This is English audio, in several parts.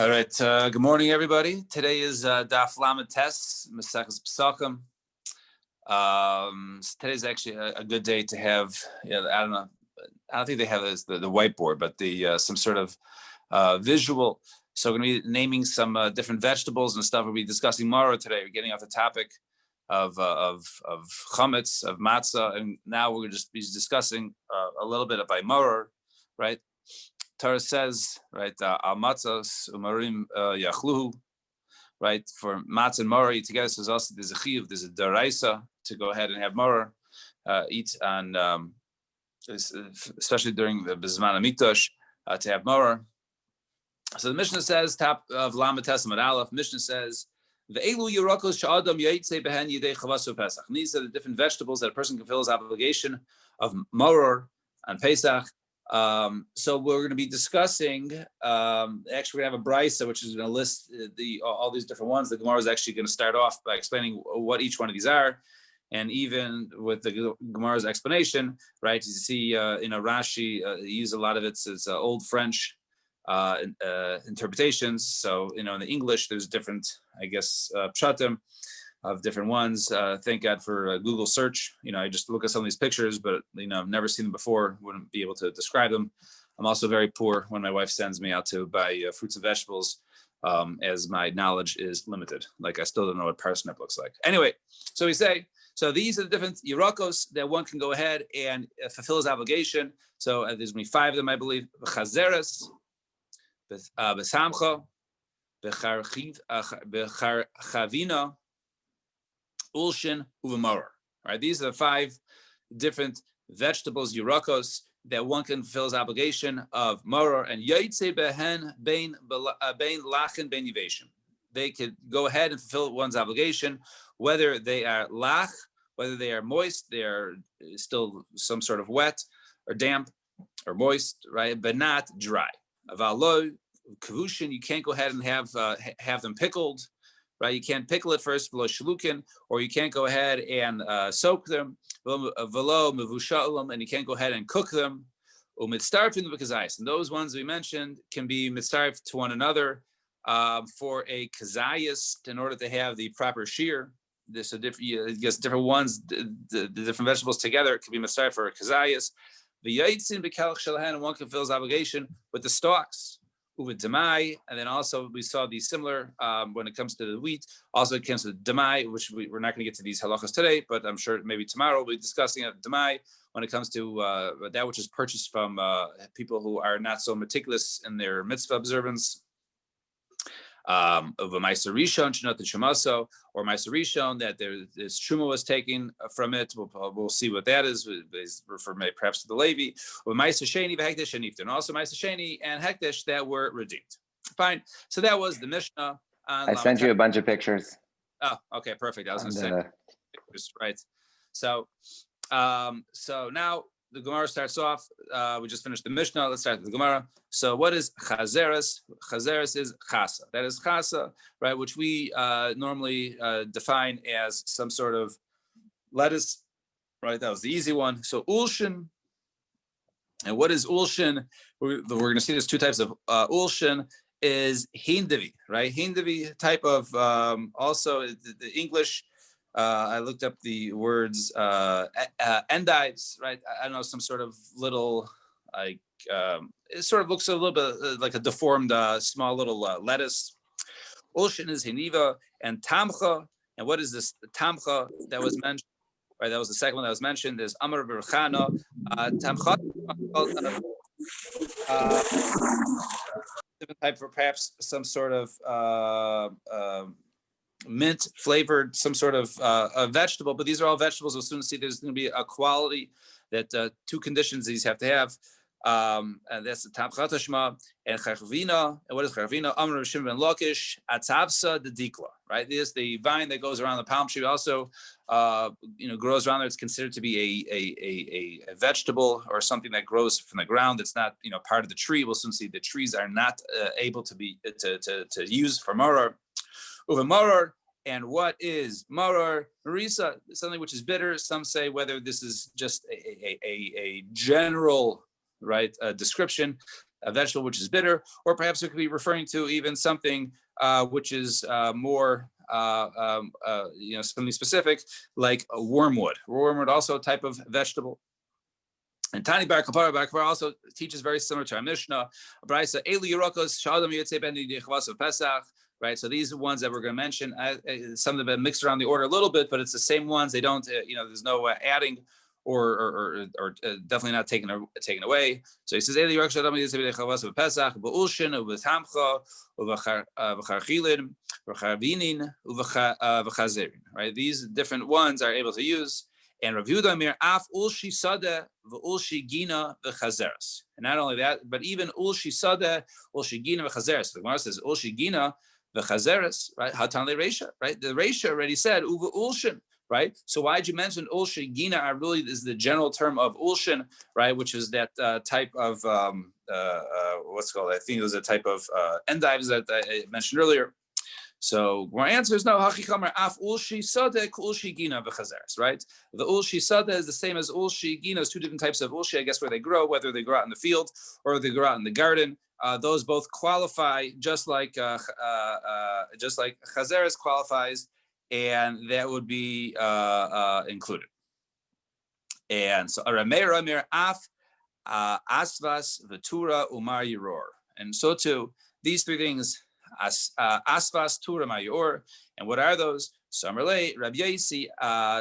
All right. Good morning, everybody. Today is Daf Lamed Tes, Maseches Pesachim. Today's actually a good day to have. I don't know. I don't think they have this, the whiteboard, but the some sort of visual. So we're going to be naming some different vegetables and stuff. We'll be discussing Mara today. We're getting off the topic of chametz, of matzah, and now we're going to just be discussing a little bit about Mara, right? Torah says, right, al matzos umarim yachluhu, right, for matzah and mori together. So there's a chiyuv, there's a daraisa to go ahead and have mora eat on, especially during the bizman hamikdash, to have mora. So the Mishnah says, top of Lamed Testament Aleph, Mishnah says, the elu yirakos sha'adam yaitze behen yidei chavasu Pesach. And these are the different vegetables that a person can fulfill his obligation of mora on Pesach. So we're going to be discussing, actually we have a brisa, which is going to list all these different ones. The Gemara is actually going to start off by explaining what each one of these are. And even with the Gemara's explanation, right, you see, Rashi use a lot of it's old French interpretations. So, in the English, there's different, I guess, pshatim of different ones. Thank God for Google search. I just look at some of these pictures, but I've never seen them before, wouldn't be able to describe them. I'm also very poor when my wife sends me out to buy fruits and vegetables, as my knowledge is limited. Like I still don't know what parsnip looks like. Anyway, so we say, so these are the different yirakos that one can go ahead and fulfill his obligation. So there's going to be 5 of them, I believe. Chazeres, besamcha, bechavina, ulshin, uvamor. Right, these are the 5 different vegetables, yirakos, that one can fulfill his obligation of moror, and yaitze behen bein lachin bein yiveshim. They could go ahead and fulfill one's obligation, whether they are lach, whether they are moist, they are still some sort of wet or damp or moist, right? But not dry. Avalo kavushin, you can't go ahead and have them pickled. Right, you can't pickle it first, v'lo shalukin, or you can't go ahead and soak them, v'lo mevushalim, and you can't go ahead and cook them. Umitzarfin b'kazayis, and those ones we mentioned can be mitzarf to one another for a kazayis in order to have the proper shear. This different ones, the different vegetables together can be mitzarf for a kazayis. V'yaitzin b'kelach shalahan, and one can fulfill his obligation with the stalks. Demai, and then also we saw the similar when it comes to the wheat. Also, it comes to demai, which we're not going to get to these halachas today, but I'm sure maybe tomorrow we'll be discussing demai when it comes to that which is purchased from people who are not so meticulous in their mitzvah observance. Of a Meiser Rishon, Shnot Shemaso, or Meiser Rishon, that this Truma was taken from it. We'll see what that is. Refer perhaps to the Levi. Or Meiser Sheni, Hekdesh, and Iftar. And also Meiser Sheni and Hekdesh that were redeemed. Fine. So that was the Mishnah. I sent you a bunch of pictures. Oh, okay, perfect. I was going to say pictures, right? So now the Gemara starts off. We just finished the Mishnah. Let's start with the Gemara. So what is chazeres? Chazeres is chasa. That is chasa, right? Which we normally define as some sort of lettuce, right? That was the easy one. So ulshin. And what is ulshin? We're going to see there's 2 types of ulshin. Is hindavi, right? Hindavi type of also the English. I looked up the words endives, right? I don't know, some sort of little, like, it sort of looks a little bit like a deformed, small little lettuce. Ulshin is hiniva and tamcha. And what is this tamcha that was mentioned? Right, that was the second one that was mentioned. There's amar berchana. Tamcha, different type for perhaps some sort of mint flavored, some sort of a vegetable, but these are all vegetables. We'll soon see there's going to be a quality that 2 conditions these have to have. And that's the Tamchat Shma and Charvina. And what is Charvina? Amr Shimon ben Lakish, Atzavsa the Dikla, right? This is the vine that goes around the palm tree. Also, grows around there. It's considered to be a vegetable or something that grows from the ground. It's not, part of the tree. We'll soon see the trees are not able to be to use for maror. Uva maror. And what is maror? Marisa, something which is bitter. Some say whether this is just a general, right, description a vegetable which is bitter, or perhaps it could be referring to even something which is more, something specific, like a wormwood. Wormwood, also a type of vegetable. And Tani Bar Kapara also teaches very similar to our Mishnah. Brisa Eli Yerokos Shalom Yotzei Ben Yechvas of Pesach. Right, so these are ones that we're going to mention. Some have been mixed around the order a little bit, but it's the same ones. They don't, there's no adding or definitely not taken away. So he says, Eli Yerokos Shalom Yotzei Ben Yechvas of Pesach. Be'ulshin uV'tamcha uV'charchilin uV'charvinin uV'chazerin. Right, these different ones are able to use. And Rav Yehuda Amir af ulshi sadeh v'ulshi gina v'chazeres. And not only that, but even ulshi sadeh, ulshi gina v'chazeres. The Gemara says ulshi gina v'chazeres, right? Hatan le reisha, right? The reisha already said uva ulshin, right? So why did you mention ulshi gina? Really is the general term of ulshin, right? Which is that type of what's called? I think it was a type of endives that I mentioned earlier. So our answer is no. Hachikamer af ulshi sadeh ulshi gina v'chazeres. Right. The ulshi sadeh is the same as ulshi gina. It's two different types of ulshi. I guess where they grow, whether they grow out in the field or they grow out in the garden. Those both qualify, just like chazeres qualifies, and that would be included. And so Ramir af asvas v'tura umar yiror. And so too, these three things. Asvas tura mayor, and what are those? Samarle Rabbi Yaisi.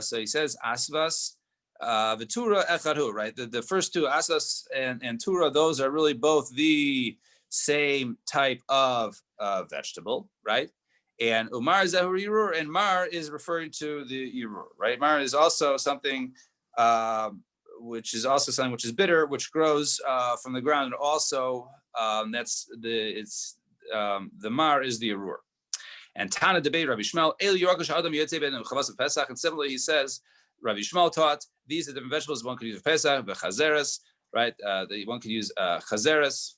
So he says asvas v'tura echadhu. Right, the first two, asvas and tura, those are really both the same type of vegetable, right? And umar zehur yirur, and mar is referring to the yirur, right? Mar is also something which is bitter, which grows from the ground, and also the mar is the arur. And Tana debate Rabbi Shmuel, El Yorkosh Adam Yotzei Ben Chavas of Pesach, and similarly he says, Rabbi Shmuel taught these are different vegetables. One could use Pesach, v'chazeres, right? One could use chazeres,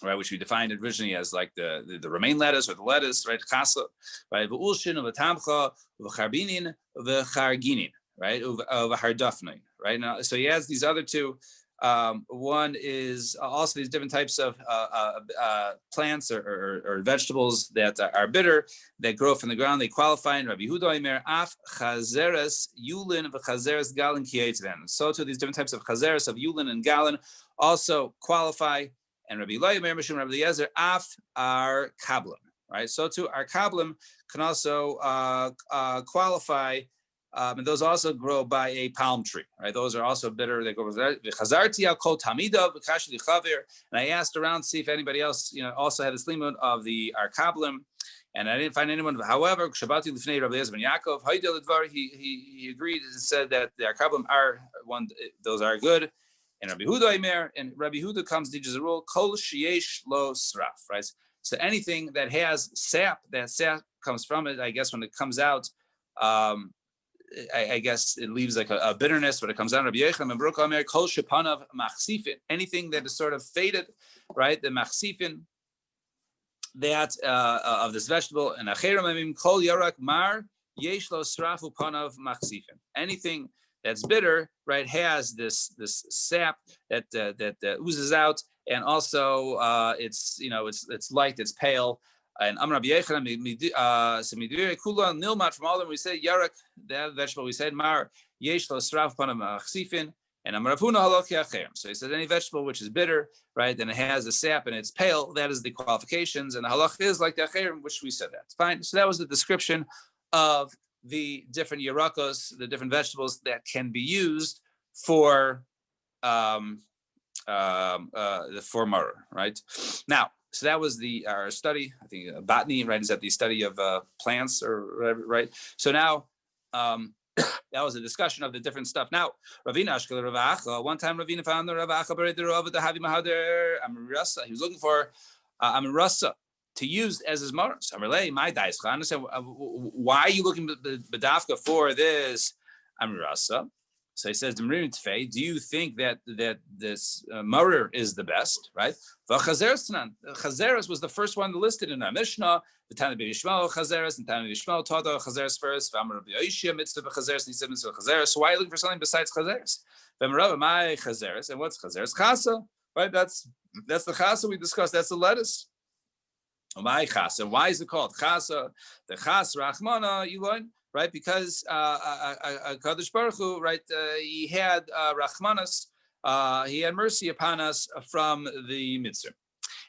right, which we defined originally as like the romaine lettuce or the lettuce, right? Chasa, right? V'ulshin v'tamcha v'charbinin v'charginin, right? V'hardafnin, right? Now, so he has these other two. One is also these different types of plants or vegetables that are bitter, that grow from the ground. They qualify in Rabbi Yehuda Omer af chazeres yulin v'chazeres galin kiyetzven. So too, these different types of chazeres of yulin and galin also qualify. And Rabbi Eloi Omer Mishum Rabbi Eliezer af ar kablim. Right. So too, our kablim can also qualify. And those also grow by a palm tree, right? Those are also bitter. They grow. And I asked around to see if anybody else, also had this limud of the arkablim, and I didn't find anyone. However, Shabati Lifnei Rabbi Eliezer ben Yaakov, he agreed and said that the arkablim are one; those are good. And Rabbi Huda Imer, and Rabbi Huda comes teaches a rule: Kol sheyesh lo sraf, right? So anything that has sap, that sap comes from it. I guess when it comes out. I guess it leaves like a bitterness when it comes down. Rabbi Yechon and Baruch Omer kol shepanav machsifin. Anything that is sort of faded, right? The machsifin that of this vegetable. And acherim amim kol yarak mar yesh lo srafu panav machsifin. Anything that's bitter, right, has this sap that oozes out, and also it's light, it's pale. And Amar Yechanan Kula Nilmat from all of them, we say Yarak, that vegetable, we said Mar Yesh Lo Sraf Panam Achsifin, and Amar Avuna Haloki Acherem. So he said any vegetable which is bitter, right, then it has a sap and it's pale, that is the qualifications, and the halach is like the Acherem, which we said that. Fine. So that was the description of the different Yerakos, the different vegetables that can be used for Maror, right? Now, so that was our study. I think botany, right? Is that the study of plants or whatever, right? So now that was a discussion of the different stuff. Now, Ravina Ashkel Ravacha. One time, Ravina found the Ravacha Beredirov the Havi Mahader Amirasa. He was looking for Amirasa to use as his moros. Amirlei, my dice. I understand why are you looking bedafka for this Amirasa? So he says, do you think that this morer is the best, right? Chazeres was the first one listed in our Mishnah. The Tana B'Yishmael Chazeres, and Tana B'Yishmael taught Chazeres first. V'Amar B'Yoshia mitzvah Chazeres, and he said mitzvah Chazeres. So why are you looking for something besides Chazeres? V'Amar my Chazeres, and what's Chazeres? Chasa, right? That's the chasa we discussed. That's the lettuce. My chasa. Why is it called chasa? The chas rachmana Elon, right? Because Kadosh Baruch Hu, right? He had rachmanas. He had mercy upon us from the mitzvah.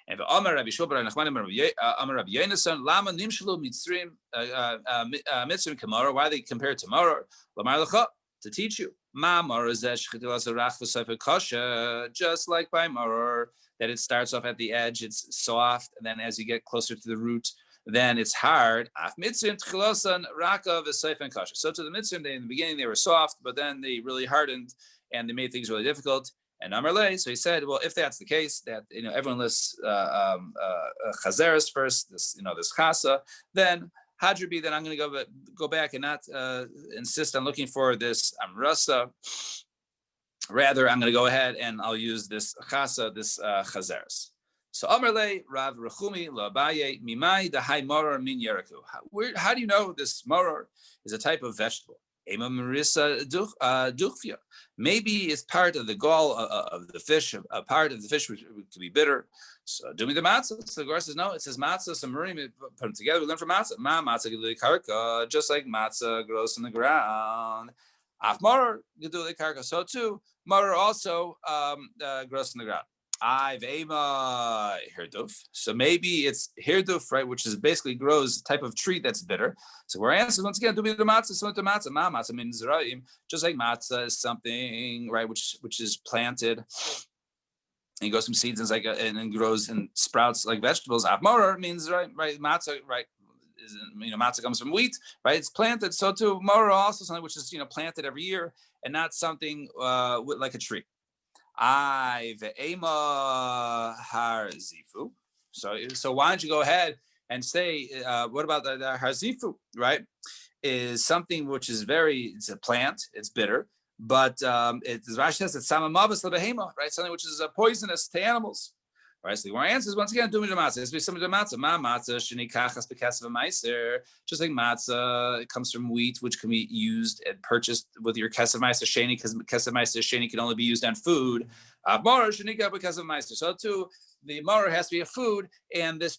And the Amar Rabbi Shulbar and Amar Rabbi Yonasan Lama Nimshlu Mitzrim Mitzrim Kamara. Why they compare it to Maror? Lamar Lecha, to teach you. Ma Maror Zesh Chetilas Arach V'Sefer Kasha. Just like by Maror, that it starts off at the edge, it's soft, and then as you get closer to the root, then it's hard. Af Mitzrim Tchilasan Raka V'Sefer Kasha. So to the Mitzrim, in the beginning they were soft, but then they really hardened and they made things really difficult. And Amarle, so he said, well, if that's the case, that everyone lists chazeres first, this chasa, then hadrabi, then I'm going to go back and not insist on looking for this amrasa. Rather, I'm going to go ahead and I'll use this chasa, this chazeres. So Amarle Rav Rechumi Labaye Mimai Dahai Morar Min Yeraku. How do you know this morar is a type of vegetable? Maybe it's part of the gall of the fish, a part of the fish which could be bitter. So do me the matzah. So the Gemara says no. It says matzah. Some marim put them together. We learn from matzah. Matzah gedulei karka, just like matzah grows in the ground. Af marar gedulei karka. So too, marar also grows in the ground. I've ema hirduf. So maybe it's hirduf, right, which is basically grows a type of tree that's bitter. So we're answering once again, do be the matzah, so the matzah. Ma matzah means zeraim, just like matzah is something, right, which is planted. And it goes from seeds and and grows and sprouts like vegetables. Afmarar means right, matzah, right. Matzah comes from wheat, right? It's planted. So too, mara also something which is planted every year and not something like a tree. I've ema har zifu. So why don't you go ahead and say what about the har zifu? Right, is something which is it's a plant. It's bitter, but Rashi says it's samamavas lebehema, right? Something which is poisonous to animals. Right, so the answer is once again doing the matzah. It's some of the matzah. Ma matzah shenikachas b'kasav meiser. Just like matzah, it comes from wheat, which can be used and purchased with your kasav meiser sheni, because kasav meiser sheni can only be used on food. Maror shenikach b'kasav meiser. So too, the maror has to be a food, and this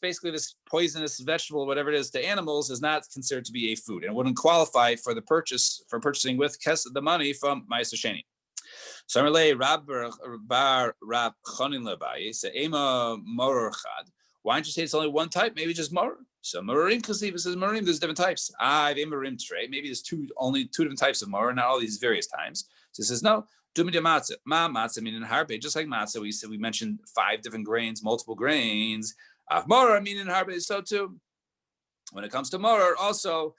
poisonous vegetable, whatever it is, to animals, is not considered to be a food, and it wouldn't qualify for purchasing with the money from meiser sheni. So Rab Rab Chonin Lebayi say Ema Moror Chad. Why don't you say it's only one type? Maybe just Moror. So Morim Kasiv says Morim. There's different types. I've Emarim tray. Maybe there's only two different types of Moror, not all these various times. So he says no. Dumi de matzah. Ma matzah meaning harbe. Just like matzah, we mentioned 5 different grains, multiple grains. Av Moror meaning harbe. So too, when it comes to Moror, also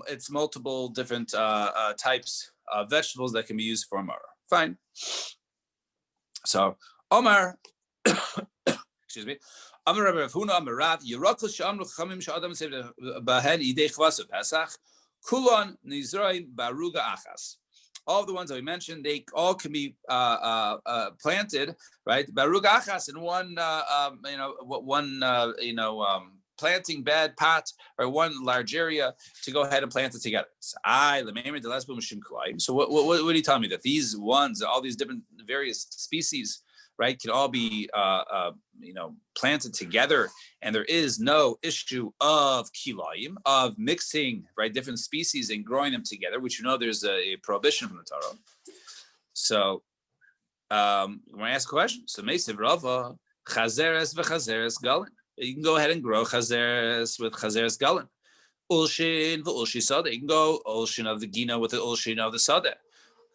it's multiple different types. Vegetables that can be used for maror. Fine. So Omar, excuse me. Amar Rabbi Huna Amar Rav Yerakos Shamru Chamim Shadam Said Bahed Idei Chvasu Pesach Kulon Nizraim Baruga Achas. All the ones that we mentioned, they all can be planted, right? Baruga Achas in one planting bed pot or one large area to go ahead and plant it together. So what are you telling me? That these ones, all these different various species, right, can all be planted together, and there is no issue of kilayim, of mixing, right, different species and growing them together, which there's a prohibition from the Torah. So when I ask a question, so Meisiv Rava chazeres v'chazeres galin. You can go ahead and grow chazeres with chazeres galin. Ulshin v'ulshi sada. You can go ulshin of the gina with the ulshin of the sada.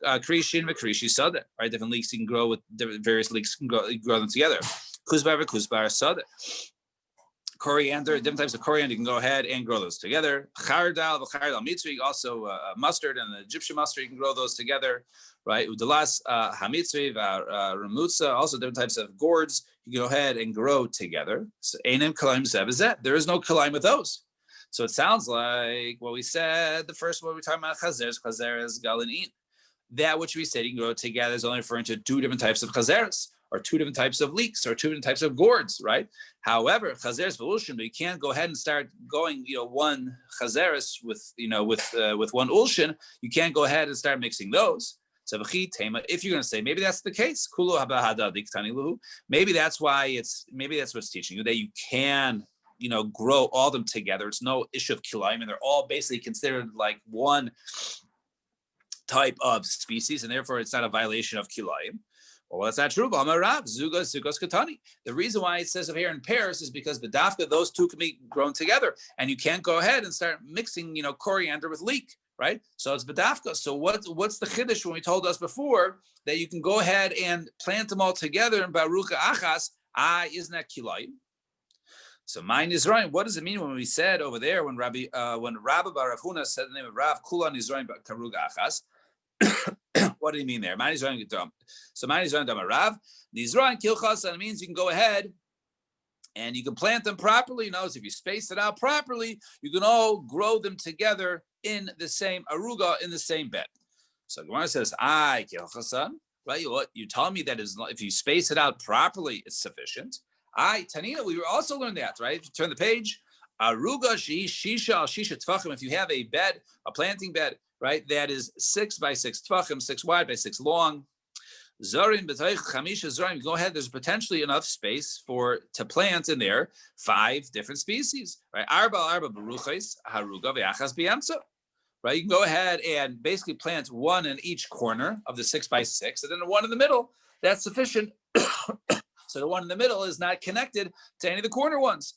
Krishin v'krishi sada. Right, different leeks you can grow with various leeks. You can grow them together. Kuzbar v'kuzbar sada. Coriander, different types of coriander. You can go ahead and grow those together. Chardal v'chardal mitzri. Also mustard and the Egyptian mustard. You can grow those together. Right, udalas hamitzri v'ramutza. Also different types of gourds. You go ahead and grow together. So Einem Kalaim Zebazet. There is no Kalaim with those. So it sounds like what we said, the first one we talking about chazeres galin. That which we said you can grow together is only referring to 2 different types of chazeres, or 2 different types of leeks, or 2 different types of gourds, right? However, chazeres v'ulshin, you can't go ahead and start going, one chazeres with one ulshin. You can't go ahead and start mixing those. So if you're going to say maybe that's the case, maybe that's what's teaching you that you can grow all of them together. It's no issue of kilayim, and they're all basically considered like one type of species, and therefore it's not a violation of kilayim. Well, that's not true. The reason why it says over here in pairs is because b'dafka, those two can be grown together, and you can't go ahead and start mixing, coriander with leek, right? So it's b'dafka. So what's the chiddush when we told us before that you can go ahead and plant them all together in baruka achas? Isn't that kilayim? So mine is right. What does it mean when we said over there when Rabbi Bar Rav Huna said the name of Rav Kulan Nizraim Karuga Achas? What do you mean there? So mine is Dama Rav Nizraim Kilchas, and it means you can go ahead and you can plant them properly. So if you space it out properly, you can all grow them together in the same aruga, in the same bed. So Gemara says, Kilchasan, right? You tell me that if you space it out properly, it's sufficient. Tanina, we also learned that, right? If you turn the page, aruga shisha tfachim. If you have a bed, a planting bed, right, that is 6 by 6 tfachim, 6 wide by 6 long. Zarin b'tayich chamisha zarin. Go ahead. There's potentially enough space to plant in there 5 different species, right? Arba beruchos haruga ve'achas b'yamtza. Right, you can go ahead and basically plant one in each corner of the 6 by 6, and then the one in the middle. That's sufficient. So the one in the middle is not connected to any of the corner ones.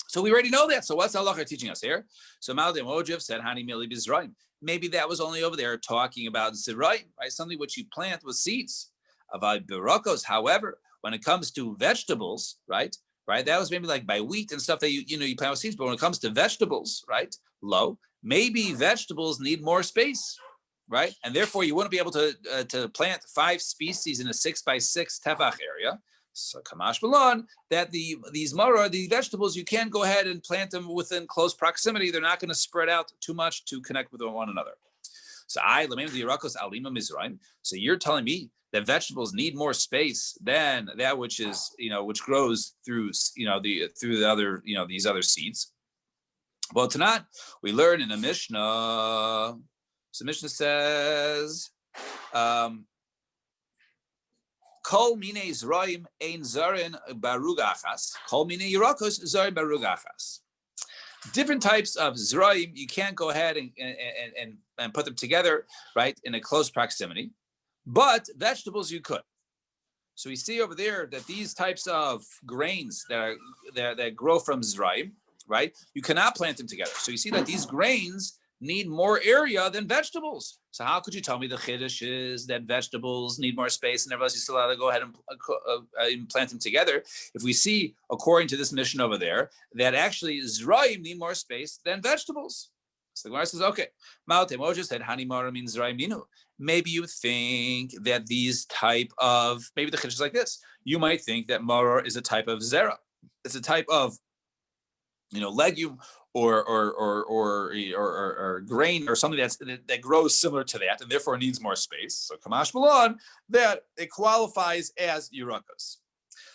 So we already know that. So what's Allah teaching us here? So Maldi Mojiv said, Hani Mili Bizraim. Maybe that was only over there talking about Ziraim, right? Something which you plant with seeds. Avad Barakos, however, when it comes to vegetables, right? That was maybe like by wheat and stuff that you plant with seeds. But when it comes to vegetables, right? Maybe vegetables need more space. Right, and therefore you wouldn't be able to plant 5 species in a 6 by 6 tefach area. So kamash balon that the vegetables, you can go ahead and plant them within close proximity. They're not going to spread out too much to connect with one another. So So you're telling me that vegetables need more space than that which is which grows through through the other these other seeds. Well, tonight we learn in a Mishnah. So Mishnah says, Kol mine Yisraim ein zarin barugachas. Kol mine Yirakos zarin barugachas. Different types of Zraim, you can't go ahead and put them together, right, in a close proximity. But vegetables you could. So we see over there that these types of grains that grow from Zraim, right, you cannot plant them together. So you see that these grains need more area than vegetables. So how could you tell me the chiddush is that vegetables need more space and everybody else is still allowed to go ahead and plant them together? If we see, according to this mission over there, that actually Zraim need more space than vegetables. So the Gemara says, okay, Malte Moshe said, Hani Mara means Zraim Ninu. Maybe you think that maybe the chiddush is like this. You might think that Mara is a type of zera. It's a type of, legume or grain or something that grows similar to that and therefore needs more space. So Kamash Malon, that it qualifies as Yurakos.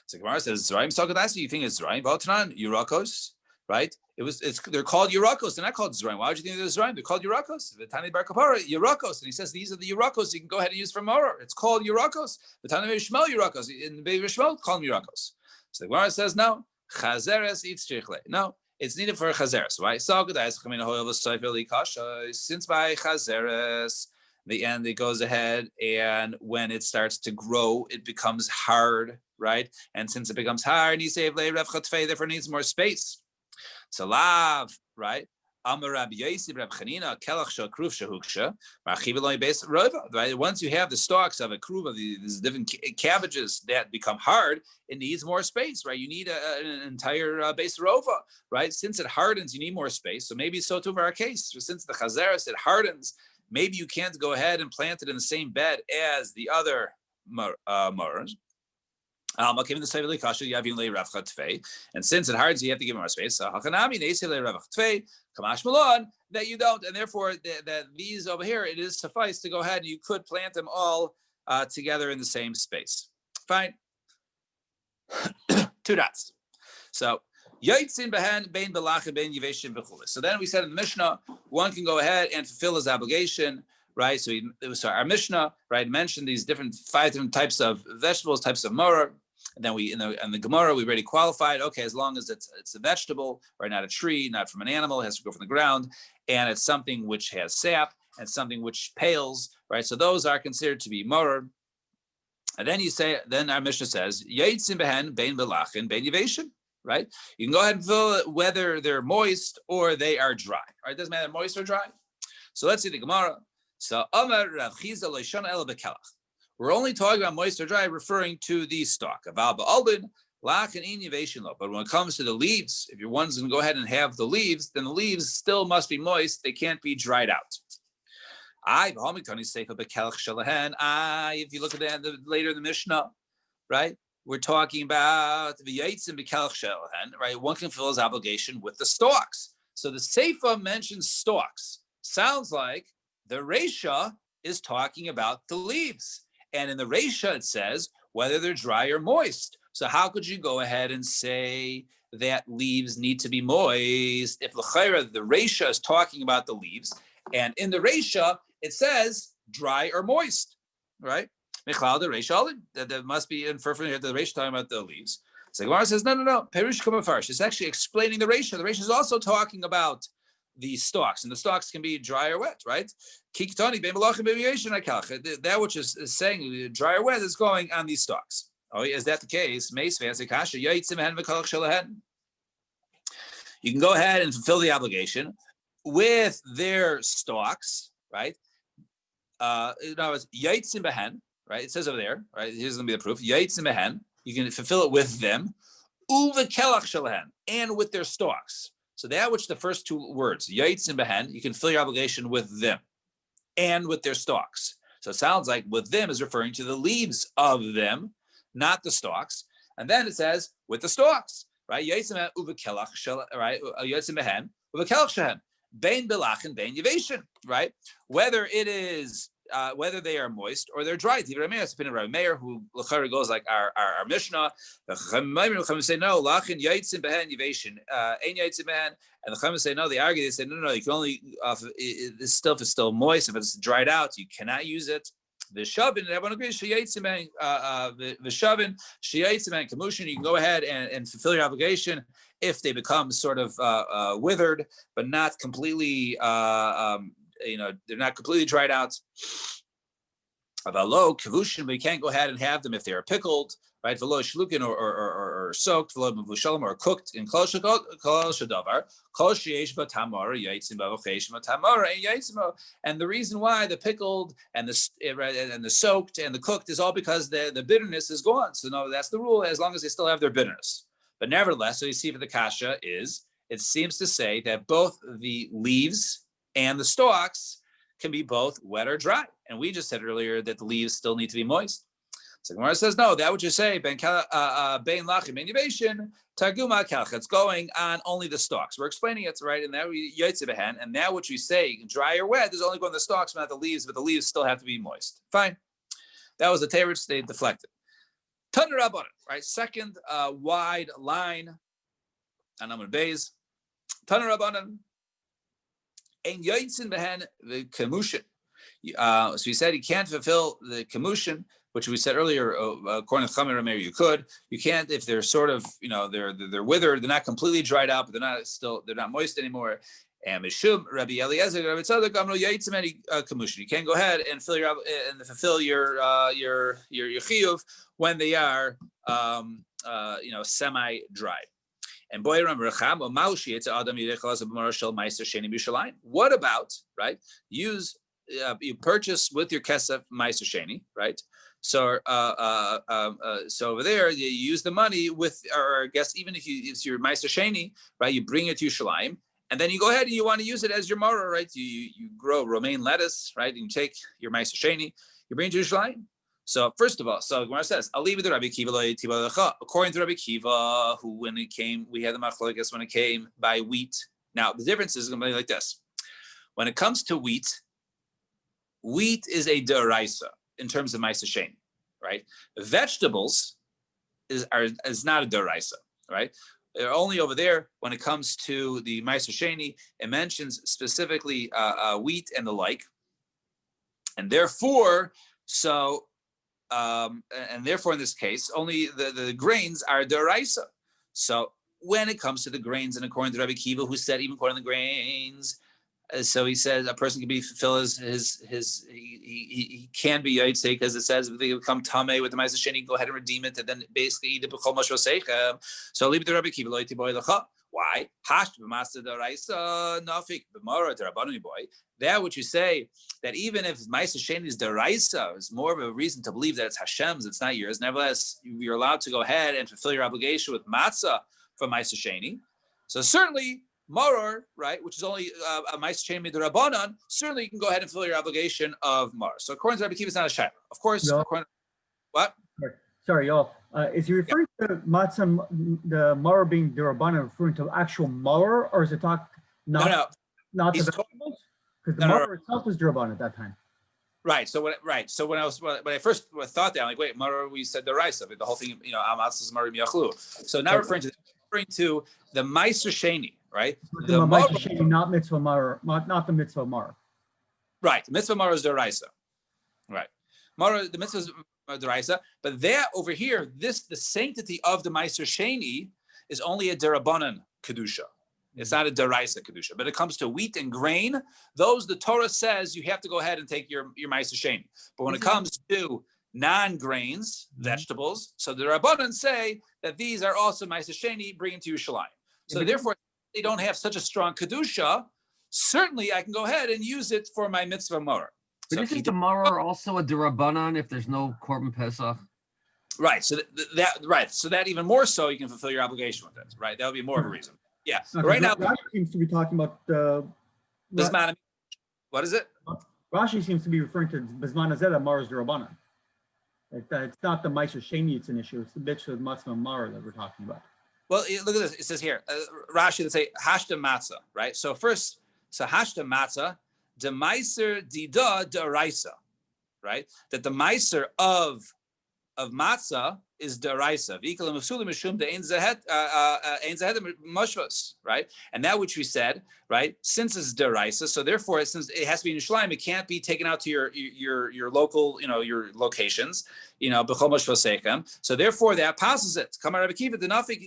So Gemara says Zraim Sagadasi, you think it's Zraim? Valtanan, Yurakos, right? They're called Yurakos, they're not called Zraim. Why would you think they're Zraim? They're called Yurakos. Vitani Bar Kapara, Yurakos. And he says these are the Yurakos you can go ahead and use for Morah. It's called Yurakos. Vitani Vishmel Yurakos. In Beis Vishmel, call them Yurakos. So the Gemara says no. Chazeres eats chichle. No. It's needed for chazeres, right? Since by chazeres, the end it goes ahead, and when it starts to grow, it becomes hard, right? And since it becomes hard, therefore needs more space. So lav, right? Right? Once you have the stalks of a kruv of these different cabbages that become hard, it needs more space, right? You need an entire base rova, right? Since it hardens, you need more space. So maybe so too for our case. So since the chazeres, it hardens, maybe you can't go ahead and plant it in the same bed as the other morahs. And since it hardens, you have to give more space. So Kamash Malon, that you don't, and therefore that these over here, it is suffice to go ahead and you could plant them all together in the same space. Fine. 2 dots. So Yaitzin behen bein belach bein yiveshim b'chulis. So then we said in the Mishnah, one can go ahead and fulfill his obligation, right? So our Mishnah, right, mentioned these five different types of vegetables, types of maror. And then in the Gemara, we already qualified, okay, as long as it's a vegetable, right, not a tree, not from an animal, it has to go from the ground, and it's something which has sap, and something which pales, right? So those are considered to be maror. And then our Mishnah says, Yaitzim behen bein belachin bein yiveshin, right? You can go ahead and fill it whether they're moist or they are dry, right? It doesn't matter moist or dry. So let's see the Gemara. So Amar Rav Chiza loishana ela bekelach. We're only talking about moist or dry, referring to the stalk. But when it comes to the leaves, if your one's going to go ahead and have the leaves, then the leaves still must be moist. They can't be dried out. If you look at that later in the Mishnah, right, we're talking about right? One can fill his obligation with the stalks. So the Seifa mentions stalks. Sounds like the Reisha is talking about the leaves. And in the Reisha, it says whether they're dry or moist. So how could you go ahead and say that leaves need to be moist if the Reisha is talking about the leaves, and in the Reisha, it says dry or moist, right? Mechlal the Reisha, that must be inferred from here the Reisha talking about the leaves. So Gemara says, no. Perush Kumafarsh. It's actually explaining the Reisha. The Reisha is also talking about the stalks, and the stalks can be dry or wet, right? That which is saying dry or wet is going on these stalks. Oh, is that the case? You can go ahead and fulfill the obligation with their stalks, right? Yaitzim behen, right? It says over there, right? Here's going to be the proof. Yaitzim behen. You can fulfill it with them. Uvekelach shalahen, and with their stalks. So that which the first two words, Yaitzim behen, you can fill your obligation with them and with their stalks. So it sounds like with them is referring to the leaves of them, not the stalks. And then it says with the stalks, right? Yaitzim behen uvekelach shalahen, right? Yaitzim behen uvekelach shalahen. Bein belachin, bein yiveshin, right? Whether it is whether they are moist or they're dry. The opinion of Rabbi Meir, who goes like our Mishnah. The Chachamim say no, lachin yaitzim behen yiveshin, ein yaitzim behen, and the Chachamim say no. They argue. They say no. You can only this stuff is still moist. If it's dried out, you cannot use it. The shavin, everyone agrees. Sheyatzim behen the shavin, sheyatzim behen kamushin. You can go ahead and fulfill your obligation if they become sort of withered, but not completely, they're not completely dried out. V'lo kavushin, but you can't go ahead and have them if they are pickled, right? V'lo shlukin or soaked, v'lo mevushalim or cooked in kol shadavar, kol sheyesh b'tamar yaitzim b'avochesh b'tamar and yaitzim. And the reason why the pickled and the soaked and the cooked is all because the bitterness is gone. So no, that's the rule as long as they still have their bitterness. But nevertheless, so you see for the kasha is, it seems to say that both the leaves and the stalks can be both wet or dry. And we just said earlier that the leaves still need to be moist. So Gemara says, no, that what you say, bein lachim, bein yiveshin, targuma kelch, it's going on only the stalks. We're explaining it, right? And that we yaitze behen, and now what you say, dry or wet, is only going the stalks, not the leaves, but the leaves still have to be moist. Fine. That was the teretz they deflected. Tana Rabbanan, right? Second wide line, and I'm going to base. Tana Rabbanan, ein yaitzin behen the kamushin. So he said he can't fulfill the kamushin, which we said earlier. According to Chamer Rameir, you could. You can't if they're sort of, they're withered. They're not completely dried out, but they're not moist anymore. And Mishum Rabbi Eliezer Rabbi Tzadok Amro Yaitzim any kamushin. You can't go ahead and fulfill your chiyuv when they are semi-dry. And boy, remember, what about, right? You purchase with your kesef meiser sheni, right? So so over there you use the money with, or I guess even if it's your meiser sheni, right? You bring it to Yerushalayim, and then you go ahead and you want to use it as your maror, right? You grow romaine lettuce, right? And you take your meiser sheni, you bring it to Yerushalayim. So first of all, so Gemara says, "I'll leave it to Rabbi Kiva." According to Rabbi Kiva, who when it came, we had the machlokes when it came by wheat. Now the difference is going to be like this: when it comes to wheat is a deraisa in terms of ma'aser sheni, right? Vegetables is not a deraisa, right? They're only over there when it comes to the ma'aser sheni. It mentions specifically wheat and the like. And therefore, and therefore in this case, only the grains are deraisa. So when it comes to the grains, and according to Rabbi Kiva, who said even according to the grains, so he says a person can be fulfill he can be yaitse because it says if they become tame with the ma'aser sheni, go ahead and redeem it, and then basically eat it b'chol mashal seichem. So leave the Rabbi Kiva lo yiti boy lecha. Why? Hasht b'master deraisa nafik b'mara derabanu boy. That which you say that even if ma'aser sheni is deraisa, is more of a reason to believe that it's Hashem's, it's not yours. Nevertheless, you're allowed to go ahead and fulfill your obligation with matzah from ma'aser sheni. So certainly. Maror, right, which is only a ma'aser sheni midrabanan, certainly you can go ahead and fulfill your obligation of maror. So according to Rabbi Kiva, it's not a shayla. Of course, according to, what? Sorry, y'all. Is he referring to matzah, the maror being derabanan, referring to actual maror, or is it not the vegetables? Because the maror itself was derabanan at that time. Right. So when I first thought that, I'm like, wait, maror, we said the rice of it, the whole thing, amatzah is maror miyachlu. So now referring to the ma'aser sheni. Right, the ma'aser sheni, not mitzvah maror, not the mitzvah maror. Right, the mitzvah maror is deraisa. Right, maror, the mitzvah is deraisa, but there over here, the sanctity of the ma'aser sheni is only a derabanan kedusha. It's not a deraisa kedusha. But it comes to wheat and grain; those the Torah says you have to go ahead and take your ma'aser sheni. But when it comes to non-grains, vegetables, so the Rabbanan say that these are also ma'aser sheni, bring to Yerushalayim. So therefore, they don't have such a strong kedusha. Certainly, I can go ahead and use it for my mitzvah maror. But isn't the maror also a derabanan if there's no korban pesach? Right. So So that even more so, you can fulfill your obligation with it. Right. That would be more of a reason. Yeah. But right now, Rashi seems to be talking about bisman. What is it? Rashi seems to be referring to bisman azeh maror derabanan. It's not the ma'aser sheni; it's an issue. It's the mitzvah matzah maror that we're talking about. Well, look at this. It says here, Rashi, let's say hashta matzah, right? So first, hashta matzah, the ma'aser dida deraisa, right? That the ma'aser of matzah is deraisa. Right? And that which we said, right? Since it's deraisa, so therefore, since it has to be in Yerushalayim, it can't be taken out to your local, your locations, b'chol mashval seichem. So therefore, that passes it. Come on, Rabbi Kiva,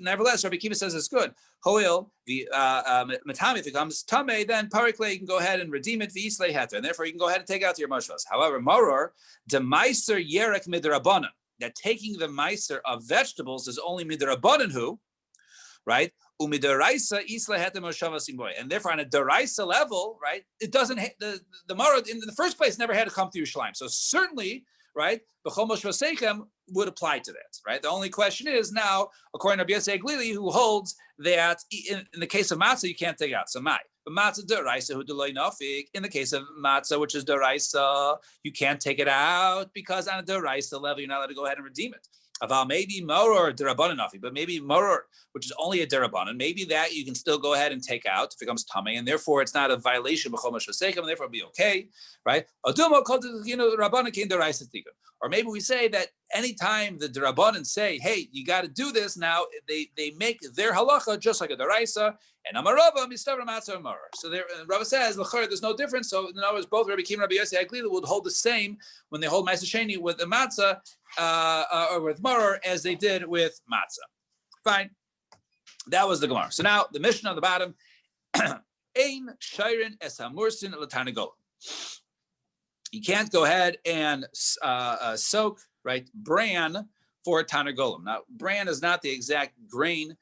nevertheless, Rabbi Kiva says it's good. Hoil the matami, if it comes tamei, then parikle, you can go ahead and redeem it v'yislei heter, and therefore you can go ahead and take out to your mashvas. However, maror the ma'aser yerek midrabanan. That taking the ma'aser of vegetables is only midrabanan who, right? Umidaraisa isla hetem moshavas imboy, and therefore on a daraisa level, right? It doesn't the maror in the first place never had to come to Yerushalayim. So certainly, right? B'chol moshavas seichem would apply to that, right? The only question is now, according to Rabbi Yosei Glili, who holds that in the case of matzah you can't take out. So but matzah deraisa who delay nafik. In the case of matzah, which is deraisa, you can't take it out because on a deraisa level you're not allowed to go ahead and redeem it. Aval maybe maror derabanan nafik, but maybe maror, which is only a derabanan, maybe that you can still go ahead and take out if it becomes tamei, and therefore it's not a violation b'chol mashvas seichem, and therefore it'll be okay, right? Or maybe we say that anytime the derabanan say, hey, you got to do this now, they make their halacha just like a deraisa, and amarava mistavra matzah maror. So there, Rava says there's no difference. So in other words, both Rabbi Kiva and Rabbi Yosei Glili would hold the same when they hold ma'aser sheni with the matzah or with maror as they did with matzah. Fine, that was the Gemara. So now the Mishnah on the bottom, ein shayrin es hamursin l'tarnagolim. You can't go ahead and soak, right, bran for tarnagolim. Now, bran is not the exact grain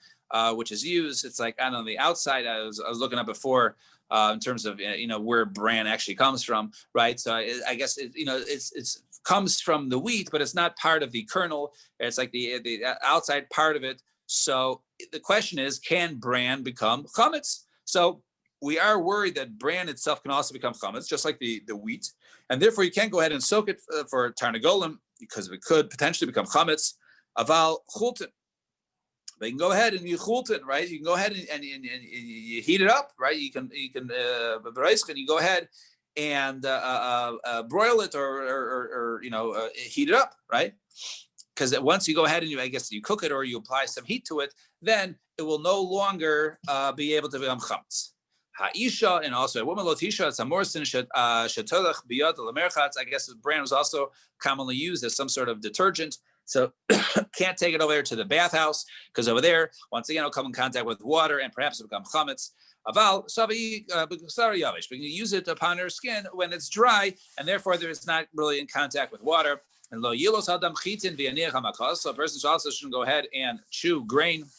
which is used. It's like, I don't know, the outside, I was looking up before in terms of, where bran actually comes from, right? So I guess, it's comes from the wheat, but it's not part of the kernel. It's like the outside part of it. So the question is, can bran become chametz? So we are worried that bran itself can also become chametz, just like the wheat. And therefore, you can't go ahead and soak it for tarnagolim because it could potentially become chametz. Aval chultin. But you can go ahead and you chultin, right? You can go ahead and you heat it up, right? You can you go ahead and broil it or heat it up, right? Because once you go ahead and you cook it or you apply some heat to it, then it will no longer be able to become chametz. Ha'isha, and also a woman lotisha, it's a morsin shetolach biyad lemerchatz. I guess the brand was also commonly used as some sort of detergent. So can't take it over there to the bathhouse because over there, once again, it'll come in contact with water and perhaps it'll become chametz. Aval savi b'kusar yavish. But you can use it upon her skin when it's dry, and therefore there is not really in contact with water. And lo yilos adam chitin v'yanir hamakas. So a person also shouldn't go ahead and chew grain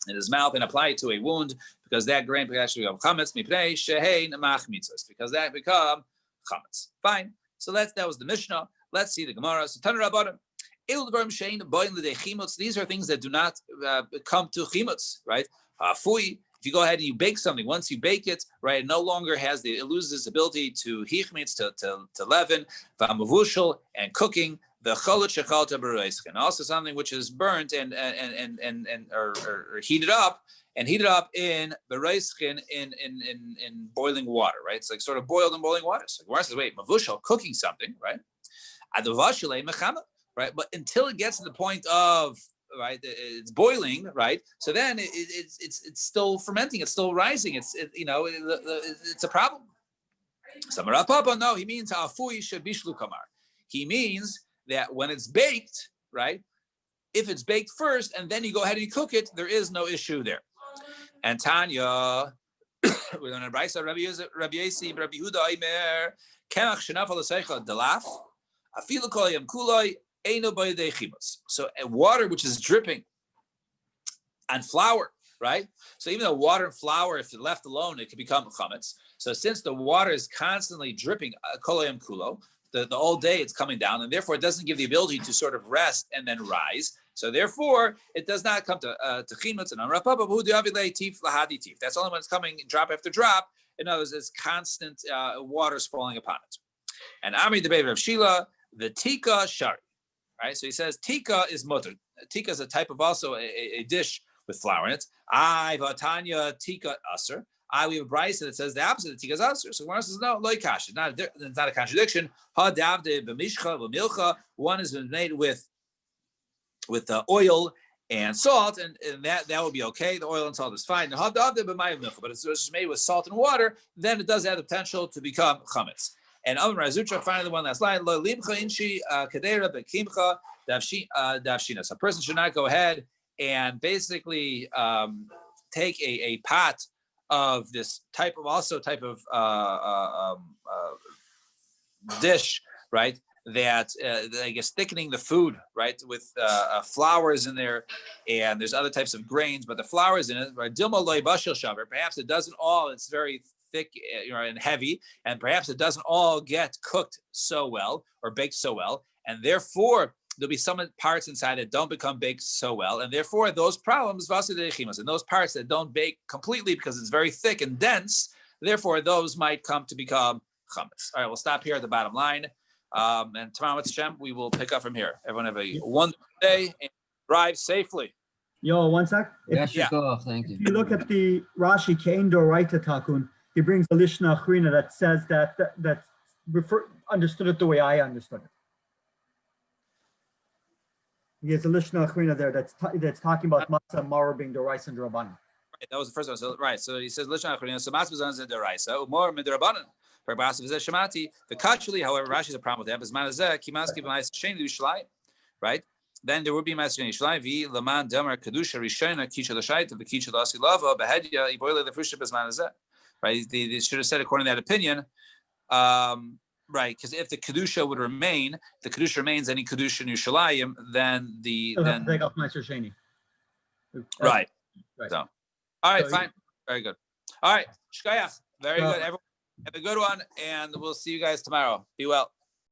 in his mouth and apply it to a wound, because that grain could actually become chametz mipnei shehein machmitzos, because that become chametz. Fine. So that was the Mishnah. Let's see the Gemara. So Tanur Rabbanan. These are things that do not come to chimutz, right? If you go ahead and you bake something, once you bake it, right, it no longer it loses its ability to hichmitz, to leaven, v'amavushal, and cooking, the cholot shechalta b'reiskin, and also something which is burnt and or heated up in b'reiskin in boiling water, right? It's like sort of boiled in boiling water. So Gemara says, wait, mavushal, cooking something, right? Adavashale mechama. Right, but until it gets to the point of it's boiling, right? So then it's still fermenting, it's still rising. It's a problem. Samara Papa, no, he means ha'afui shebishlu kamar. He means that when it's baked, right? If it's baked first and then you go ahead and you cook it, there is no issue there. And Tanya, we're going to Rabbi Yasi, Rabbi Huda Aimer, Kenach Shenaf Alaseicha Delaf, Afilu Kolayam Kuloi. So water which is dripping on flour, right? So even though water and flour, if left alone, it can become chametz. So since the water is constantly dripping, kolayam kulo, the whole day it's coming down, and therefore it doesn't give the ability to sort of rest and then rise. So therefore it does not come to chimetz and tif. That's only when it's coming drop after drop. In other words, it's constant water falling upon it. And Amri the baby of Shila, the tika shari. Right, so he says tika is mutter. Tika is a type of also a dish with flour in it. I vatanya tika aser. We have a brisa that says the opposite of tika is aser. So Gemara says no, loy kash. It's not a contradiction. Ha davde b'mishcha v'milcha. One is made with oil and salt, and that would be okay. The oil and salt is fine. Ha davde b'mayim milcha, but it's just made with salt and water. Then it does have the potential to become chametz. And Amar Razutra, finally, the one last line, Lo limcha inshi kadera bekimcha davshina. So a person should not go ahead and basically take a pot of this type of dish, right? That I guess thickening the food, right, with flours in there, and there's other types of grains, but the flour is in it. Right? Dilma loy bashil shaver. Perhaps it doesn't all. It's very thick, and heavy, and perhaps it doesn't all get cooked so well or baked so well, and therefore there'll be some parts inside that don't become baked so well, and therefore those problems, and those parts that don't bake completely because it's very thick and dense, therefore those might come to become chametz. All right, we'll stop here at the bottom line, and tomorrow with Hashem we will pick up from here. Everyone have a wonderful day and drive safely. Yo, one sec. Thank you. If you look at the Rashi Kein Doraita Takun, he brings a Lishna Achrina that says that understood it the way I understood it. He has a Lishna Achrina there that's talking about Matzah Mara being Doraisa and Drabanan. Right, that was the first one. So, right, so he says Lishna Achrina. So Matzah is Doraisa, Umar Midrabanan. For Basav is Shemati. The Kachuli, however, Rashi has a problem with that. Is Manazeh Kimaski B'Mais Sheni Yushalai, right? Then there would be Ma'aser Yishlai vi Laman Damar Kedusha Rishona Kisha L'Shait the Kisha L'Asilava Behedya Iboile the Fruship is Manazeh. Right, they should have said according to that opinion, right? Because if the kedusha would remain, the kedusha remains any kedusha in Yerushalayim, then take off Ma'aser Sheni. Right. So, all right, fine, very good. All right, shkayach, very good. Everyone have a good one, and we'll see you guys tomorrow. Be well.